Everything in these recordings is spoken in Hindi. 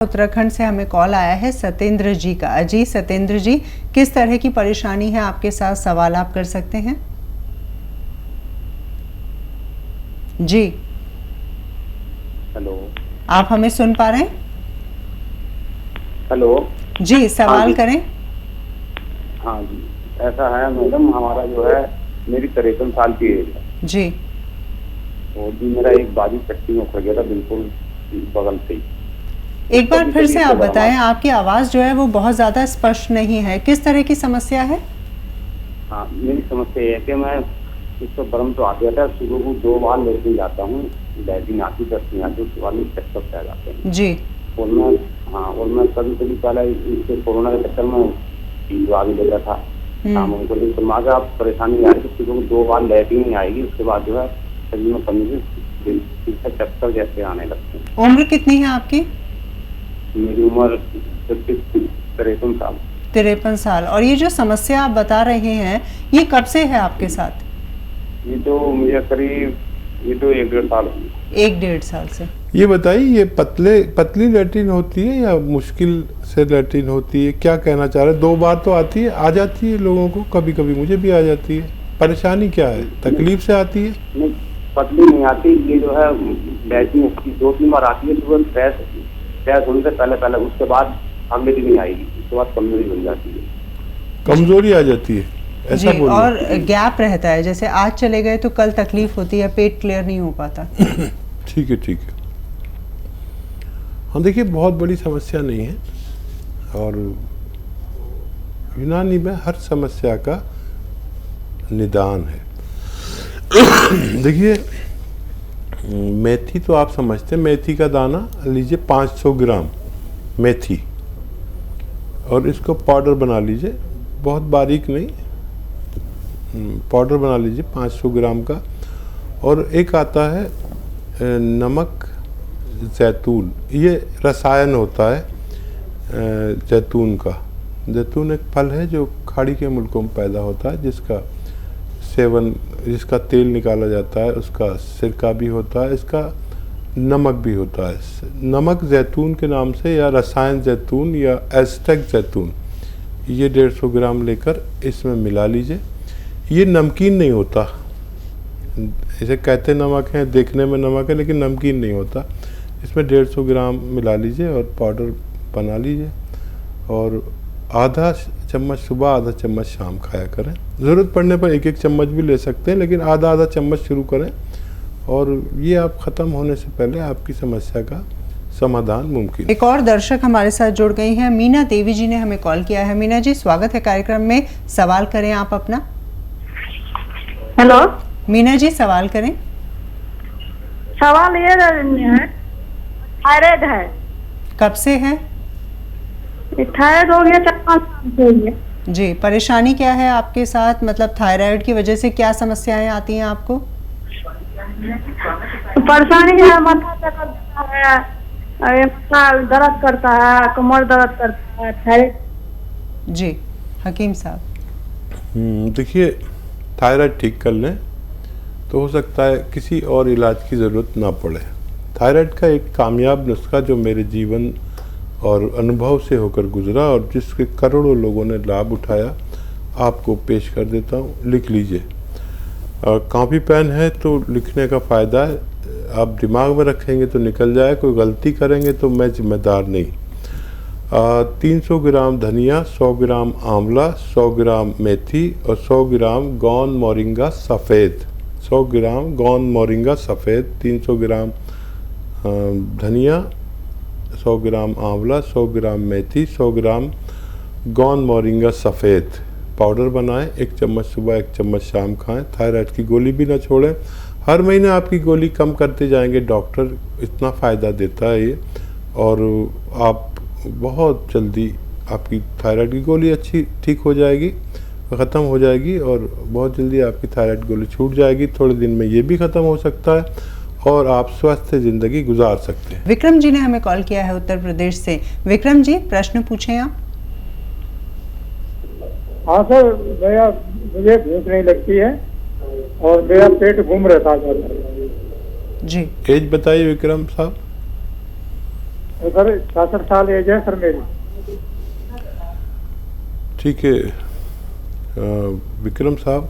उत्तराखंड से हमें कॉल आया है सत्येंद्र जी का। जी सत्येंद्र जी, किस तरह की परेशानी है आपके साथ, सवाल आप कर सकते हैं। जी हेलो, आप हमें सुन पा रहे हैं? हेलो जी सवाल करें। हाँ जी, ऐसा है मैडम, हमारा जो है मेरी 53 साल की एज है। जी और जी मेरा एक बाजू चट्टी में उखड़ गया था, बिल्कुल बगल से ही। एक बार फिर से आप बताएं, आपकी आवाज़ जो है वो बहुत ज़्यादा स्पष्ट नहीं है, किस तरह की समस्या है? हाँ, मेरी समस्या ये है कि मैं इसको बर्म तो आ गया था, सुबह को 2 बार लेटरिन जाता हूँ, लैट्रिन आती 10 नहीं आती, उसके बाद में चक्कर आ जाते हैं। जी और मैं कभी कभी पहले इसके कोरोना के चक्कर में दवा भी लेता था शाम को, लेकिन दिमाग आप परेशानी आ रही है, सुबह को 2 बार लैट्रिन नहीं आएगी, उसके बाद जो है शरीर में कमी चक्कर जैसे आने लगते हैं। उम्र कितनी है आपकी? मेरी उम्र 53 साल। 53 साल। और ये जो समस्या आप बता रहे हैं ये कब से है आपके साथ? ये तो मुझे करीब 1-1.5 साल हो गए। 1-1.5 साल से। ये बताइए, ये पतली लैट्रिन होती है या मुश्किल से लैट्रिन होती है, क्या कहना चाह रहे हैं? 2 बार तो आती है, आ जाती है लोगों को, कभी कभी मुझे भी आ जाती है। परेशानी क्या है, तकलीफ से आती है? नहीं, पतली नहीं आती, ये जो है लैट्रिन 2-3 बार आती है, तुरंत फ्रेश होने से पहले, उसके बाद अगले दिन नहीं आएगी, उसके बाद कमजोरी बन जाती है। कमजोरी आ जाती है, ऐसा जी, और गैप रहता है, जैसे आज चले गए तो कल तकलीफ होती है, पेट क्लियर नहीं हो पाता। ठीक है। हाँ देखिए, बहुत बड़ी समस्या नहीं है, और यूनानी में हर समस्या का निदान है। देखिए, मेथी तो आप समझते हैं, मेथी का दाना लीजिए 500 ग्राम मेथी, और इसको पाउडर बना लीजिए, बहुत बारीक नहीं, पाउडर बना लीजिए 500 ग्राम का। और एक आता है नमक जैतून, ये रसायन होता है जैतून का। जैतून एक फल है जो खाड़ी के मुल्कों में पैदा होता है, जिसका तेल निकाला जाता है, उसका सिरका भी होता है, इसका नमक भी होता है। नमक जैतून के नाम से, या रसायन जैतून, या एस्टेक जैतून, ये 150 ग्राम लेकर इसमें मिला लीजिए। ये नमकीन नहीं होता, इसे कहते नमक है, देखने में नमक है लेकिन नमकीन नहीं होता। इसमें 150 ग्राम मिला लीजिए और पाउडर बना लीजिए, और आधा चम्मच सुबह, आधा चम्मच शाम खाया करें। ज़रूरत पड़ने पर 1-1 चम्मच भी ले सकते हैं, लेकिन आधा चम्मच शुरू करें, और ये आप ख़त्म होने से पहले आपकी समस्या का समाधान मुमकिन। एक और दर्शक हमारे साथ जुड़ गई हैं, मीना देवी जी ने हमें कॉल किया है। मीना जी, स्वागत है कार्यक्रम में, सवाल करें आप अपना। हेलो मीना जी, सवाल करें। सवाल ये है, थायराइड है। कब से है? थायराइड हो गया 4-5 साल से हुई है। जी, परेशानी क्या है आपके साथ, मतलब थायराइड की वजह से क्या समस्याएं आती हैं आपको? परेशानी है, माथा चकरता है, माथा दर्द करता है, कमर दर्द करता है, थायराइड। जी हकीम साहब। देखिए, थायराइड ठीक कर लें तो हो सकता है किसी और इलाज की ज़रूरत ना पड़े। थायराइड का एक कामयाब नुस्खा जो मेरे जीवन और अनुभव से होकर गुजरा, और जिसके करोड़ों लोगों ने लाभ उठाया, आपको पेश कर देता हूँ, लिख लीजिए। कॉपी पेन है तो लिखने का फ़ायदा है, आप दिमाग में रखेंगे तो निकल जाए, कोई गलती करेंगे तो मैं जिम्मेदार नहीं। 300 ग्राम धनिया, 100 ग्राम आंवला, 100 ग्राम मेथी और 100 ग्राम गौन मोरिंगा सफ़ेद। 100 ग्राम गौन मोरिंगा सफ़ेद, 300 ग्राम धनिया, 100 ग्राम आंवला, 100 ग्राम मेथी, 100 ग्राम गौन मोरिंगा सफ़ेद पाउडर बनाएं। 1 चम्मच सुबह, 1 चम्मच शाम खाएं। थायराइड की गोली भी ना छोड़ें, हर महीने आपकी गोली कम करते जाएंगे, डॉक्टर इतना फ़ायदा देता है ये, और आप बहुत जल्दी आपकी थायराइड की गोली अच्छी ठीक हो जाएगी, ख़त्म हो जाएगी, और बहुत जल्दी आपकी थायराइड गोली छूट जाएगी। थोड़े दिन में ये भी ख़त्म हो सकता है, और आप स्वस्थ ज़िंदगी गुजार सकते हैं। विक्रम जी ने हमें कॉल किया है उत्तर प्रदेश से। विक्रम जी, प्रश्न पूछें आप। हाँ सर, मुझे भूख नहीं लगती है और मेरा पेट घूम रहता है। जी, एज बताइए विक्रम साहब। सर 66 साल एज है सर मेरी। ठीक है विक्रम साहब,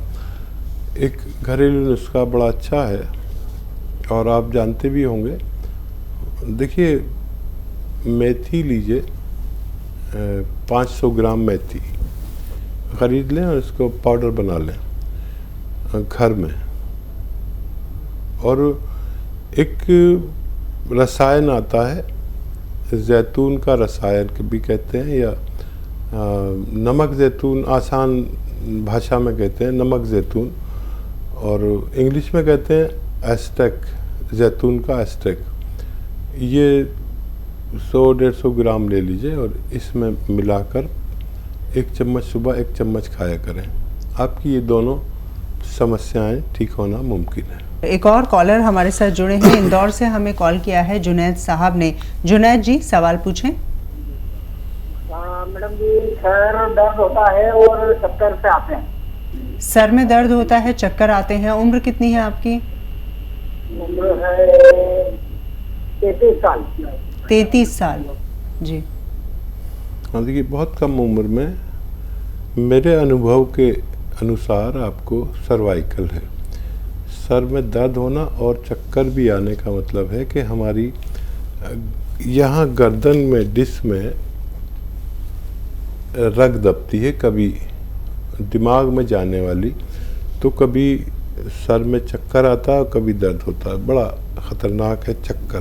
एक घरेलू नुस्खा बड़ा अच्छा है और आप जानते भी होंगे। देखिए, मेथी लीजिए, 500 ग्राम मेथी ख़रीद लें और इसको पाउडर बना लें घर में। और एक रसायन आता है, जैतून का रसायन भी कहते हैं, या नमक जैतून आसान भाषा में कहते हैं, नमक जैतून, और इंग्लिश में कहते हैं एस्टेक, जैतून का एस्टेक। ये 100-150 ग्राम ले लीजिए और इसमें मिलाकर 1 चम्मच सुबह 1 चम्मच खाया करें। आपकी ये दोनों समस्याएं ठीक होना मुमकिन है। एक और कॉलर हमारे साथ जुड़े हैं, इंदौर से हमें कॉल किया है जुनैद साहब ने। जुनैद जी, सवाल पूछें। मैडम जी, सर दर्द होता है और चक्कर से आते हैं। सर में दर्द होता है, चक्कर आते हैं। उम्र कितनी है आपकी? उम्र है 33 साल। 33 साल जी। हाँ, देखिए, बहुत कम उम्र में मेरे अनुभव के अनुसार आपको सर्वाइकल है। सर में दर्द होना और चक्कर भी आने का मतलब है कि हमारी यहाँ गर्दन में, डिस्क में रग दबती है, कभी दिमाग में जाने वाली, तो कभी सर में चक्कर आता है और कभी दर्द होता है। बड़ा ख़तरनाक है चक्कर।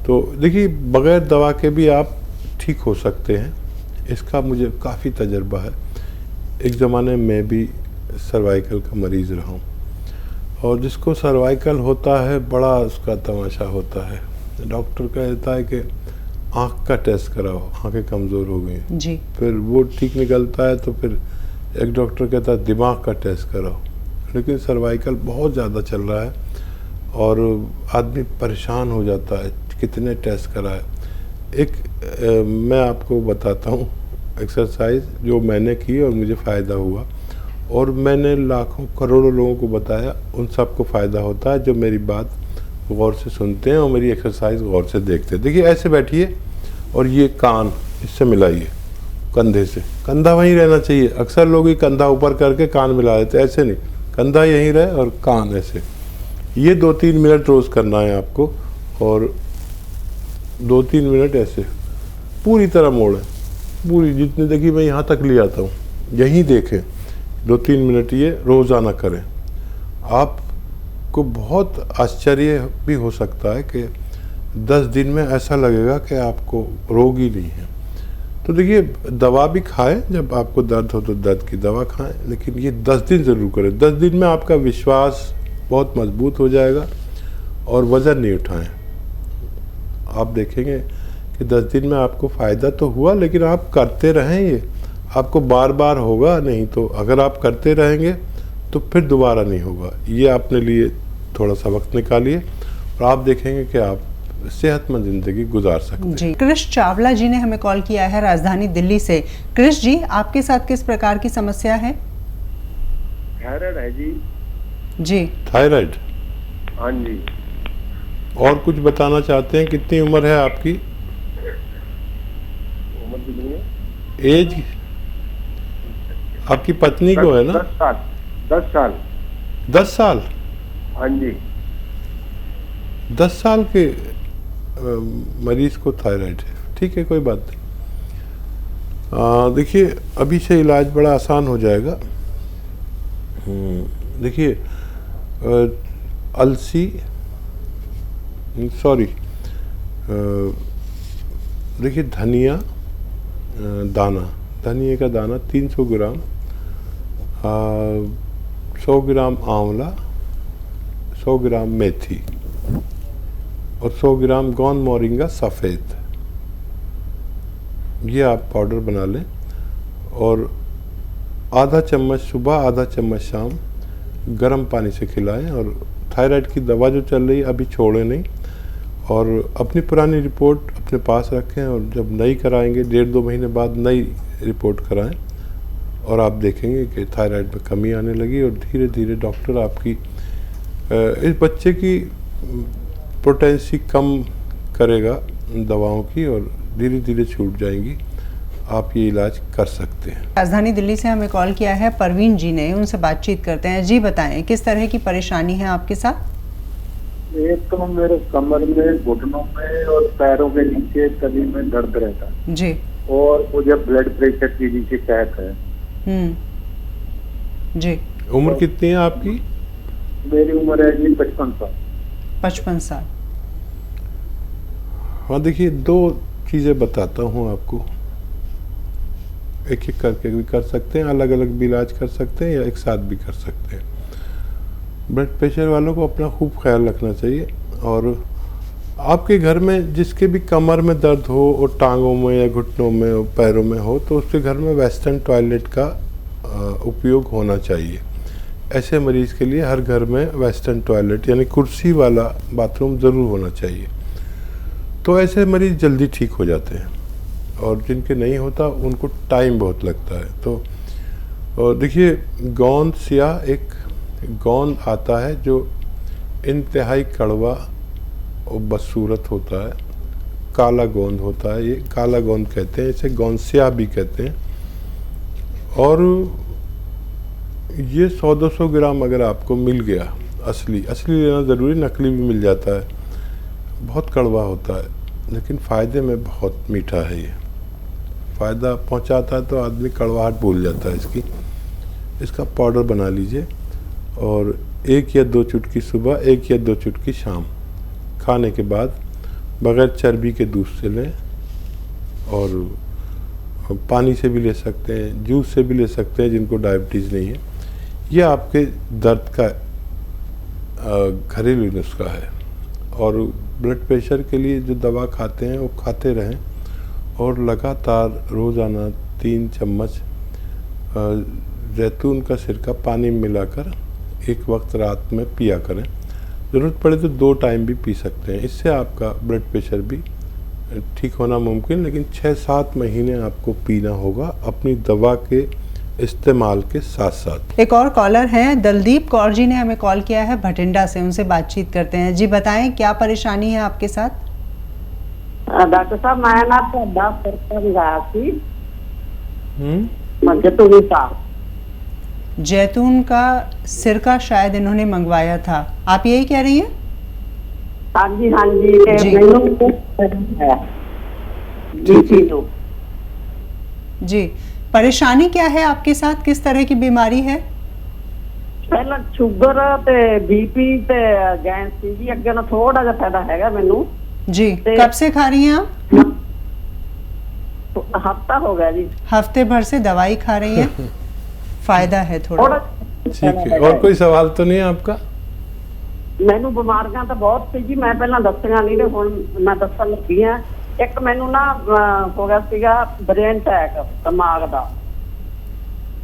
तो देखिए, बग़ैर दवा के भी आप ठीक हो सकते हैं, इसका मुझे काफ़ी तजर्बा है। एक ज़माने में भी सर्वाइकल का मरीज़ रहा हूँ, और जिसको सर्वाइकल होता है बड़ा उसका तमाशा होता है। डॉक्टर कहता है कि आँख का टेस्ट कराओ, आँखें कमज़ोर हो गई जी। फिर वो ठीक निकलता है तो फिर एक डॉक्टर कहता है दिमाग का टेस्ट कराओ। लेकिन सर्वाइकल बहुत ज़्यादा चल रहा है और आदमी परेशान हो जाता है, कितने टेस्ट कराए। एक मैं आपको बताता हूँ एक्सरसाइज जो मैंने की और मुझे फ़ायदा हुआ, और मैंने लाखों करोड़ों लोगों को बताया, उन सबको फ़ायदा होता है जो मेरी बात गौर से सुनते हैं और मेरी एक्सरसाइज गौर से देखते हैं। देखिए, ऐसे बैठिए और ये कान इससे मिलाइए कंधे से, कंधा वहीं रहना चाहिए। अक्सर लोग ये कंधा ऊपर करके कान मिला देते, ऐसे नहीं, कंधा यहीं रहे और कान ऐसे। ये 2-3 मिनट रोज़ करना है आपको, और 2-3 मिनट ऐसे पूरी तरह मोड़ें, पूरी जितनी। देखिए, मैं यहाँ तक ले आता हूँ, यहीं देखें, 2-3 मिनट ये रोज़ाना करें। आपको बहुत आश्चर्य भी हो सकता है कि 10 दिन में ऐसा लगेगा कि आपको रोग ही नहीं है। तो देखिए, दवा भी खाएं, जब आपको दर्द हो तो दर्द की दवा खाएं, लेकिन ये 10 दिन ज़रूर करें। 10 दिन में आपका विश्वास बहुत मजबूत हो जाएगा, और वज़न नहीं उठाएं। आप देखेंगे कि 10 दिन में आपको फ़ायदा तो हुआ, लेकिन आप करते रहें, ये आपको बार बार होगा नहीं। तो अगर आप करते रहेंगे तो फिर दोबारा नहीं होगा। ये अपने लिए थोड़ा सा वक्त निकालिए और आप देखेंगे कि आप सेहतमंद ज़िंदगी गुजार सकते हैं। जी। कृष चावला जी ने हमें कॉल किया है राजधानी दिल्ली से। कृष जी, आपके साथ किस प्रकार की समस्या है? थायराइड है जी। जी, थायराइड। हाँ जी। और कुछ बताना चाहते हैं? कितनी उम्र है आपकी? उम्र कितनी है? एज आपकी पत्नी को है ना? 10 साल। 10 साल। 10 साल? हाँ जी। 10 साल के मरीज को थायराइड है। ठीक है, कोई बात नहीं। देखिए, अभी से इलाज बड़ा आसान हो जाएगा। देखिए, अलसी, सॉरी, देखिए, धनिया दाना, धनिया का दाना 300 ग्राम, 100 ग्राम आंवला, 100 ग्राम मेथी और 100 ग्राम गौन मोरिंगा सफ़ेद, ये आप पाउडर बना लें और आधा चम्मच सुबह, आधा चम्मच शाम गर्म पानी से खिलाएं। और थायराइड की दवा जो चल रही है अभी छोड़ें नहीं, और अपनी पुरानी रिपोर्ट अपने पास रखें, और जब नई कराएंगे 1.5-2 महीने बाद नई रिपोर्ट कराएं, और आप देखेंगे कि थायराइड में कमी आने लगी। और धीरे धीरे डॉक्टर आपकी इस बच्चे की पोटेंसी कम करेगा दवाओं की और धीरे धीरे छूट जाएंगी। आप ये इलाज कर सकते हैं। राजधानी दिल्ली से हमें कॉल किया है परवीन जी ने, उनसे बातचीत करते हैं। जी बताएं, किस तरह की परेशानी है आपके साथ? एक तो मेरे कमर में, घुटनों में और पैरों के नीचे तली में दर्द रहता है जी। और मुझे ब्लड प्रेशर की भी शिकायत है। जी। उम्र कितनी है आपकी? मेरी उम्र है जी 55 साल। 55 साल। हाँ देखिए, 2 चीज़ें बताता हूँ आपको, एक एक करके भी कर सकते हैं, अलग अलग भी इलाज कर सकते हैं या एक साथ भी कर सकते हैं। ब्लड प्रेशर वालों को अपना खूब ख्याल रखना चाहिए। और आपके घर में जिसके भी कमर में दर्द हो और टांगों में या घुटनों में और पैरों में हो, तो उसके घर में वेस्टर्न टॉयलेट का उपयोग होना चाहिए। ऐसे मरीज़ के लिए हर घर में वेस्टर्न टॉयलेट यानी कुर्सी वाला बाथरूम ज़रूर होना चाहिए। तो ऐसे मरीज़ जल्दी ठीक हो जाते हैं, और जिनके नहीं होता उनको टाइम बहुत लगता है। तो देखिए, गोंद स्याह एक गोंद आता है जो इंतहाई कड़वा और बदसूरत होता है, काला गोंद होता है, ये काला गोंद कहते हैं, इसे गोंद स्याह भी कहते हैं। और ये 100-200 ग्राम अगर आपको मिल गया, असली लेना ज़रूरी, नकली भी मिल जाता है। बहुत कड़वा होता है लेकिन फ़ायदे में बहुत मीठा है। ये फ़ायदा पहुंचाता है तो आदमी कड़वाहट भूल जाता है इसका पाउडर बना लीजिए, और 1 या 2 चुटकी सुबह, 1 या 2 चुटकी शाम खाने के बाद बग़ैर चर्बी के दूध से लें, और पानी से भी ले सकते हैं, जूस से भी ले सकते हैं जिनको डायबिटीज़ नहीं है। ये आपके दर्द का घरेलू नुस्खा है। और ब्लड प्रेशर के लिए जो दवा खाते हैं वो खाते रहें, और लगातार रोज़ाना 3 चम्मच जैतून का सिरका पानी में मिलाकर एक वक्त रात में पिया करें। ज़रूरत पड़े तो 2 टाइम भी पी सकते हैं। इससे आपका ब्लड प्रेशर भी ठीक होना मुमकिन, लेकिन 6-7 महीने आपको पीना होगा अपनी दवा के इस्तेमाल के साथ साथ। एक और कॉलर हैं, दलदीप कौर जी ने हमें कॉल किया है भटिंडा से, उनसे बातचीत करते हैं। जी बताएं, क्या परेशानी है आपके साथ? डॉक्टर साहब, मैं ना तो 10 रुपये गया थी जैतून का सिरका शायद इन्होंने मंगवाया था, आप यही कह रही हैं? हाँ जी, हाँ जी। जी, परेशानी क्या है आपके साथ, किस तरह की बीमारी है? पहला शुगर ते बीपी ते गैस जी, अगे ना थोड़ा जा फायदा हैगा मैनू जी। कब से खा रही हैं आप? हफ्ता हो गया जी। हफ्ते भर से दवाई खा रही हैं? फायदा है थोड़ा। ठीक है, और कोई सवाल तो नहीं है आपका? मैनू बीमारियां तो बहुत सी जी, मैं पहला दसियां नहीं, हुण मैं दसन लगी हां। एक मैनू ना हो गया सीगा ब्रेन अटैक, दिमाग दा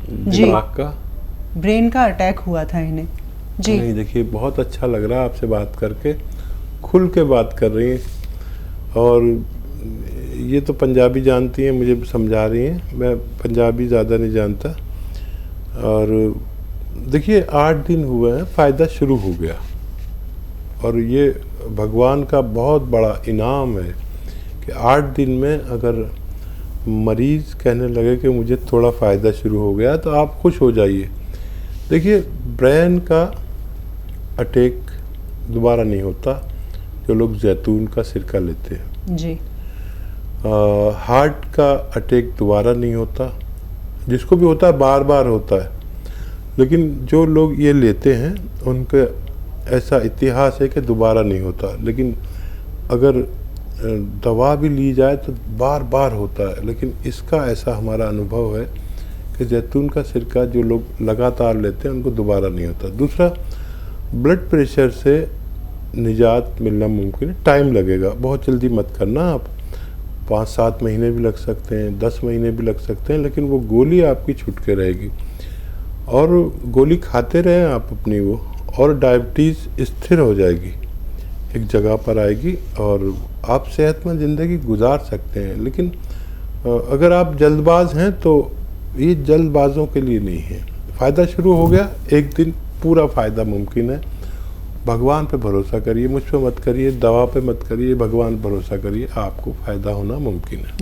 जी। दिमाग का ब्रेन का अटैक हुआ था इन्हें जी। नहीं, देखिए बहुत अच्छा लग रहा है आपसे बात करके, खुल के बात कर रही हैं, और ये तो पंजाबी जानती हैं, मुझे समझा रही हैं, मैं पंजाबी ज़्यादा नहीं जानता। और देखिए 8 दिन हुए हैं, फ़ायदा शुरू हो गया, और ये भगवान का बहुत बड़ा इनाम है कि 8 दिन में अगर मरीज़ कहने लगे कि मुझे थोड़ा फ़ायदा शुरू हो गया, तो आप खुश हो जाइए। देखिए, ब्रेन का अटैक दोबारा नहीं होता जो लोग जैतून का सिरका लेते हैं जी। हार्ट का अटैक दोबारा नहीं होता, जिसको भी होता है बार बार होता है, लेकिन जो लोग ये लेते हैं उनका ऐसा इतिहास है कि दोबारा नहीं होता। लेकिन अगर दवा भी ली जाए तो बार बार होता है, लेकिन इसका ऐसा हमारा अनुभव है कि जैतून का सिरका जो लोग लगातार लेते हैं उनको दोबारा नहीं होता। दूसरा, ब्लड प्रेशर से निजात मिलना मुमकिन है, टाइम लगेगा, बहुत जल्दी मत करना आप। 5-7 महीने भी लग सकते हैं, 10 महीने भी लग सकते हैं, लेकिन वो गोली आपकी छूट के रहेगी, और गोली खाते रहें आप अपनी वो, और डायबिटीज़ स्थिर हो जाएगी, एक जगह पर आएगी, और आप सेहतमंद ज़िंदगी गुजार सकते हैं। लेकिन अगर आप जल्दबाज हैं तो ये जल्दबाजों के लिए नहीं है। फ़ायदा शुरू हो गया, एक दिन पूरा फ़ायदा मुमकिन है, भगवान पे भरोसा करिए, मुझ पे मत करिए, दवा पे मत करिए, भगवान पे भरोसा करिए, आपको फ़ायदा होना मुमकिन है।